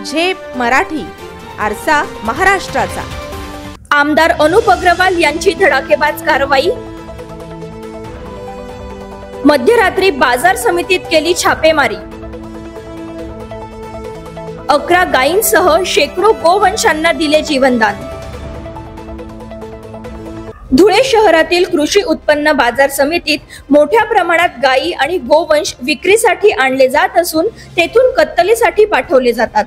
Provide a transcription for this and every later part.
झेप मराठी, आरसा महाराष्ट्राचा। आमदार अनुप अग्रवाल यांची धडाकेबाज कारवाई। मध्यरात्री बाजार समितीत केली छापेमारी। 11 गायींसह शेकडो गोवंशांना दिले जीवनदान। धुळे शहरातील कृषी उत्पन्न बाजार समितीत मोठ्या प्रमाणात गायी आणि गोवंश विक्रीसाठी आणले जात असून तेथून कत्तलीसाठी पाठवले जातात।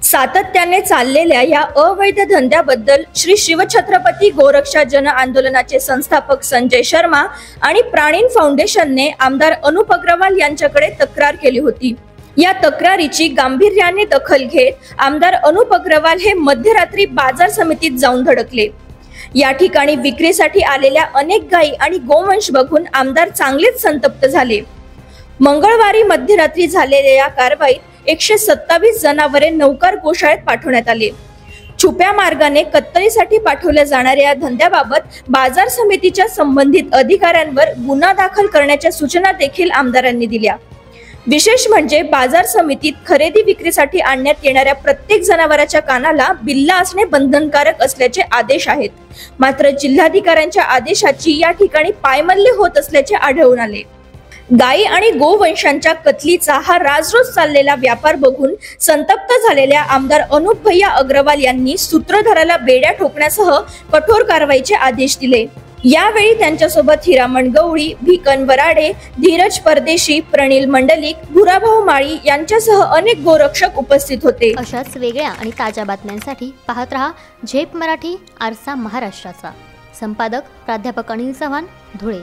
सातत्याने चाललेल्या या अवैध धंद्याबद्दल श्री शिवछत्रपती गोरक्षा जन आंदोलनाचे संस्थापक संजय शर्मा आणि प्राणीन फाउंडेशनने आमदार अनुप अग्रवाल यांच्याकडे तक्रार केली होती। या तक्रारीची गांभीर्याने दखल घेत आमदार अनुप अग्रवाल हे मध्यरात्री बाजार समितीत जाऊन धडकले। या ठिकाणी विक्रीसाठी आलेल्या अनेक गायी आणि गोवंश बघून आमदार चांगलेच संतप्त झाले। मंगळवारी मध्यरात्री झालेल्या या कारवाईत 127 जनावरे नौकार गोशाळेत पाठवण्यात आले। छुप्या मार्गाने कत्तलीसाठी पाठवल्या जाणाऱ्या या धंद्याबाबत बाजार समितीच्या संबंधित अधिकाऱ्यांवर गुन्हा दाखल करण्याच्या सूचना देखील आमदारांनी दिल्या। विशेष म्हणजे बाजार समितीत खरेदी विक्रीसाठी आणण्यात येणाऱ्या प्रत्येक जनावराच्या कानाला बिल्ला असणे बंधनकारक असल्याचे आदेश आहेत। मात्र जिल्हाधिकाऱ्यांच्या आदेशाची या ठिकाणी पायमल्ली होत असल्याचे आढळून आले। गायी आणि गोवंशांच्या कत्तलीचा हा राजरोज चाललेला व्यापार बघून संतप्त झालेल्या आमदार अनुप भैया अग्रवाल यांनी सूत्रधाराला बेड्या ठोकण्यासह कठोर कारवाईचे आदेश दिले। यावेळी त्यांच्यासोबत हिरामण गवळी, भिकन वराडे, धीरज परदेशी, प्रणिल मंडलिक, भुराभाऊ माळी यांच्यासह अनेक गोरक्षक उपस्थित होते। अशाच वेगळ्या आणि ताज्या बातम्यांसाठी पाहत रहा झेप मराठी, आरसा महाराष्ट्राचा। संपादक प्राध्यापक अनिल चव्हाण, धुळे।